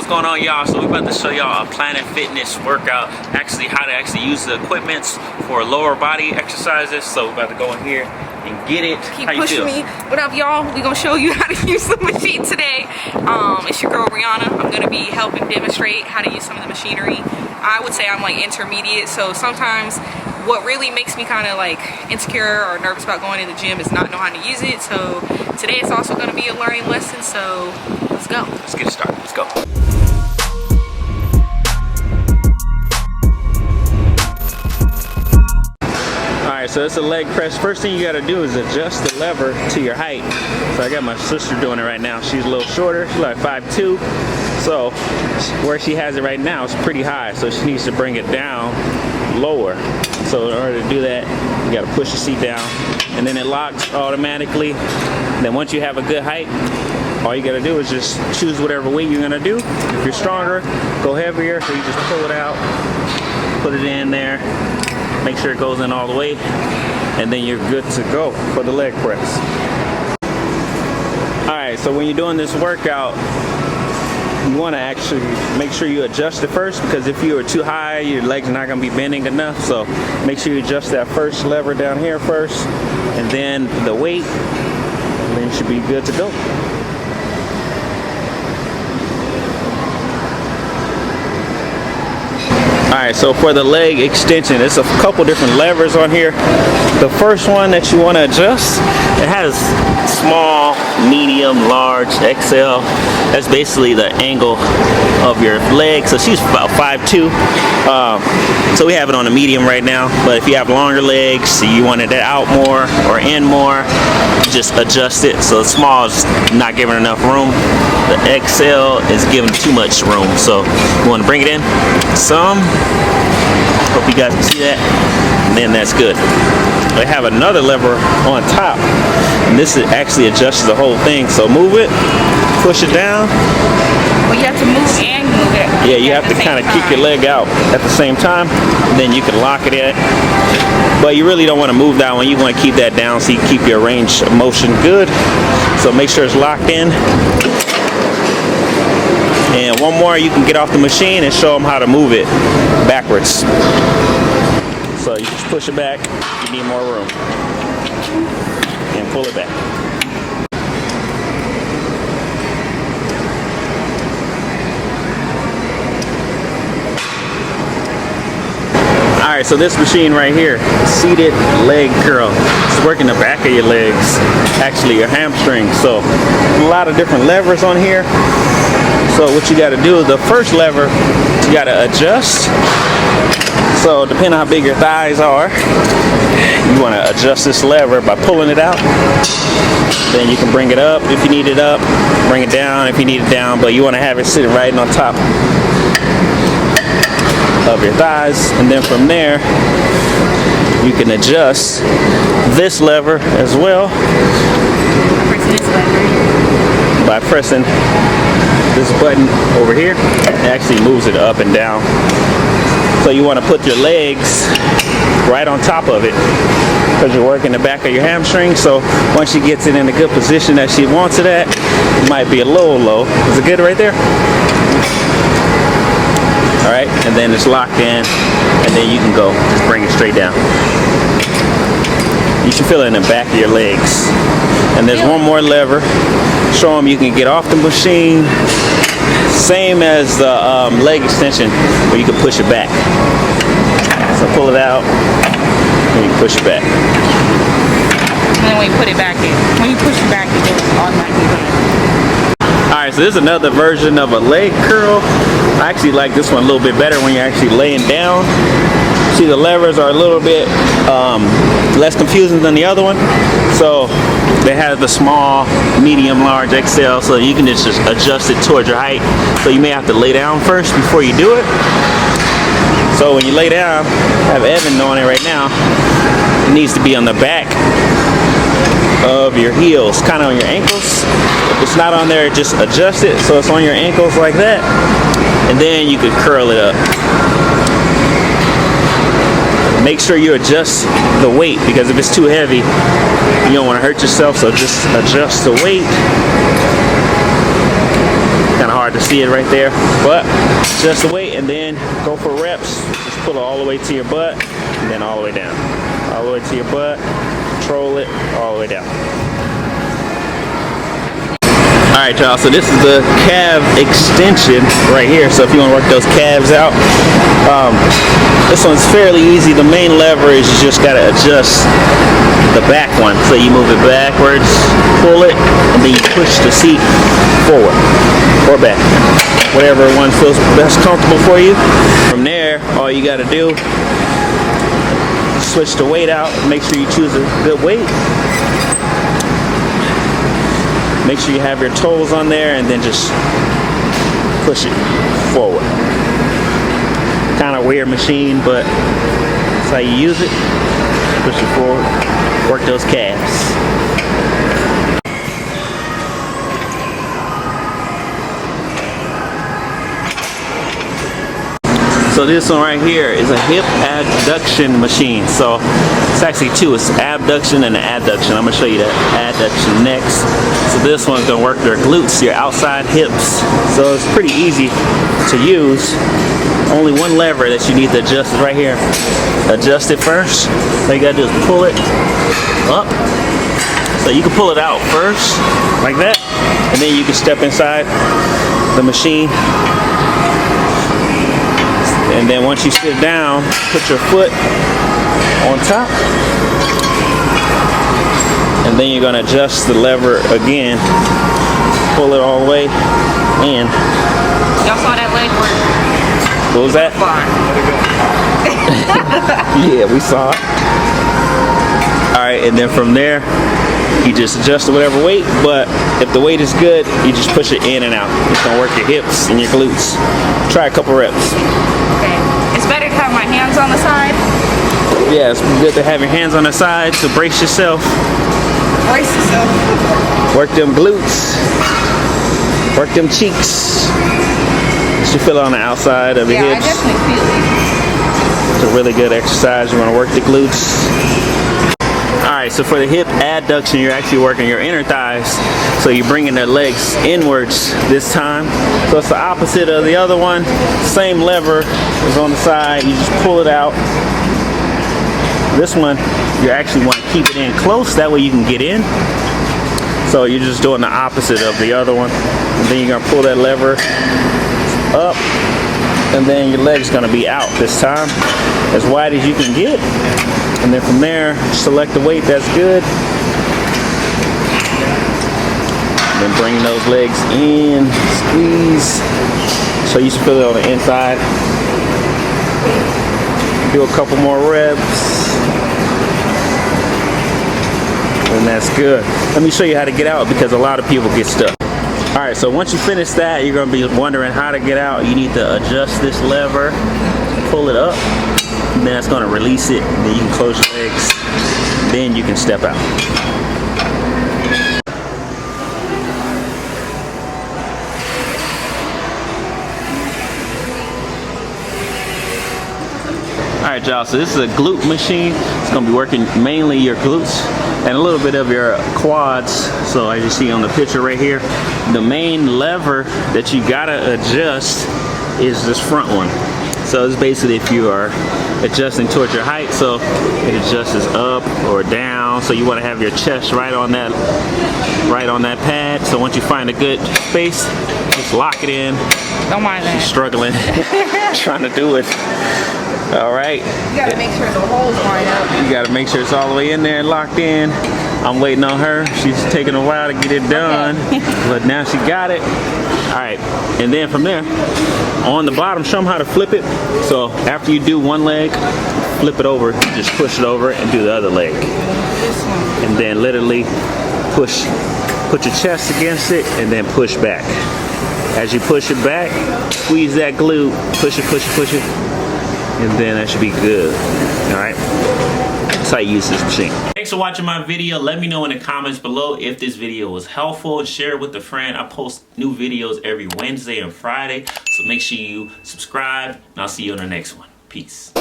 what's going on, y'all? So we're about to show y'all a Planet Fitness workout, actually how to actually use the equipments for lower body exercises. So we're about to go in here and get it. Keep pushing me. What up, y'all? We're gonna show you how to use the machine today. It's your girl Rihanna. I'm gonna be helping demonstrate how to use some of the machinery. I would say I'm like intermediate, so sometimes what really makes me kind of like insecure or nervous about going to the gym is not know how to use it. So today it's also going to be a learning lesson, so let's go. Let's get it started. Let's go. Alright, so it's a leg press. First thing you got to do is adjust the lever to your height. So I got my sister doing it right now. She's a little shorter. She's like 5'2". So where she has it right now is pretty high. So she needs to bring it down lower. So in order to do that, you got to push the seat down. And then it locks automatically. And then once you have a good height, all you got to do is just choose whatever weight you're going to do. If you're stronger, go heavier. So you just pull it out, put it in there. Make sure it goes in all the way, and then you're good to go for the leg press. Alright, so when you're doing this workout, you want to actually make sure you adjust it first, because if you are too high, your legs are not going to be bending enough. So make sure you adjust that first lever down here first, and then the weight, and then you should be good to go. Alright, so for the leg extension, there's a couple different levers on here. The first one that you want to adjust, it has small, medium, large, XL. That's basically the angle of your leg. So she's about 5'2". So we have it on a medium right now. But if you have longer legs, so you wanted it out more or in more, just adjust it. So the small is not giving enough room. The XL is giving too much room. So you want to bring it in some. Hope you guys can see that. And then that's good. I have another lever on top, and this actually adjusts the whole thing. So move it, push it down. Well, you have to move and move it. Yeah, you have to kind of kick your leg out at the same time. Then you can lock it in. But you really don't want to move that one. You want to keep that down so you keep your range of motion good. So make sure it's locked in. And one more, you can get off the machine and show them how to move it backwards. So you just push it back, you need more room. And pull it back. Alright, so this machine right here, seated leg curl. It's working the back of your legs, actually your hamstrings. So a lot of different levers on here. So what you got to do is the first lever, you got to adjust. So depending on how big your thighs are, you want to adjust this lever by pulling it out. Then you can bring it up if you need it up, bring it down if you need it down, but you want to have it sitting right on top of your thighs. And then from there, you can adjust this lever as well by pressing this button over here. It actually moves it up and down. So you want to put your legs right on top of it, because you're working the back of your hamstring. So once she gets it in a good position that she wants it at, it might be a little low. Is it good right there? Alright, and then it's locked in, and then you can go. Just bring it straight down. You should feel it in the back of your legs. And there's one more lever. Show them you can get off the machine. Same as the leg extension, where you can push it back. So pull it out, and you push it back. And then when you put it back in, when you push it back, it goes automatically back. Alright, so this is another version of a leg curl. I actually like this one a little bit better when you're actually laying down. See, the levers are a little bit less confusing than the other one. So they have the small, medium, large, XL, so you can just adjust it towards your height. So you may have to lay down first before you do it. So when you lay down, I have Evan on it right now. It needs to be on the back of your heels, kind of on your ankles. If it's not on there, just adjust it so it's on your ankles like that. And then you could curl it up. Make sure you adjust the weight, because if it's too heavy, you don't want to hurt yourself. So just adjust the weight. kind of hard to see it right there, but just the weight, and then go for reps. Just pull it all the way to your butt, and then all the way down. All the way to your butt, control it, all the way down. Alright y'all, so this is the calf extension right here. So if you want to work those calves out, this one's fairly easy. The main lever is you just got to adjust the back one. So you move it backwards, pull it, and then you push the seat forward or back. Whatever one feels best comfortable for you. From there, all you got to do, switch the weight out. Make sure you choose a good weight. Make sure you have your toes on there, and then just push it forward. Kind of weird machine, but that's how you use it. Push it forward, work those calves. So this one right here is a hip abduction machine. So it's actually two. It's abduction and adduction. I'm gonna show you that adduction next. So this one's gonna work your glutes, your outside hips. So it's pretty easy to use. Only one lever that you need to adjust is right here. Adjust it first. All you gotta do is pull it up. So you can pull it out first, like that, and then you can step inside the machine. And then once you sit down, put your foot on top. And then you're gonna adjust the lever again. Pull it all the way in. Y'all saw that leg work? What was that? Yeah, we saw it. Alright, and then from there, you just adjust to whatever weight, but if the weight is good, you just push it in and out. It's gonna work your hips and your glutes. Try a couple reps. Okay. It's better to have my hands on the side. Yeah, it's good to have your hands on the side, so brace yourself. Brace yourself. Work them glutes. Work them cheeks. You feel it on the outside of your hips. Yeah, I definitely feel it. It's a really good exercise. You want to work the glutes. Alright, so for the hip adduction, you're actually working your inner thighs. So you're bringing the legs inwards this time. So it's the opposite of the other one. Same lever is on the side. You just pull it out. This one, you actually want to keep it in close. That way you can get in. So you're just doing the opposite of the other one. And then you're going to pull that lever up. And then your leg's going to be out this time. As wide as you can get. And then from there, select the weight that's good. And then bring those legs in, squeeze. So you should feel it on the inside. Do a couple more reps. And that's good. Let me show you how to get out because a lot of people get stuck. Alright, so once you finish that, you're going to be wondering how to get out. You need to adjust this lever, pull it up. And then that's going to release it, and then you can close your legs, then you can step out. Alright y'all, so this is a glute machine. It's going to be working mainly your glutes and a little bit of your quads. So as you see on the picture right here, the main lever that you got to adjust is this front one. So it's basically if you are adjusting towards your height, so it adjusts up or down. So you want to have your chest right on that pad. So once you find a good space, just lock it in. Don't mind that. She's struggling, trying to do it. All right. You gotta make sure the holes line up. You gotta make sure it's all the way in there and locked in. I'm waiting on her. She's taking a while to get it done, okay. But now she got it. All right, and then from there, on the bottom, show them how to flip it. So after you do one leg, flip it over, just push it over and do the other leg. And then literally put your chest against it and then push back. As you push it back, squeeze that glute, push it. And then that should be good. All right. That's how you use this machine. Thanks for watching my video. Let me know in the comments below if this video was helpful. Share it with a friend. I post new videos every Wednesday and Friday. So make sure you subscribe. And I'll see you on the next one. Peace.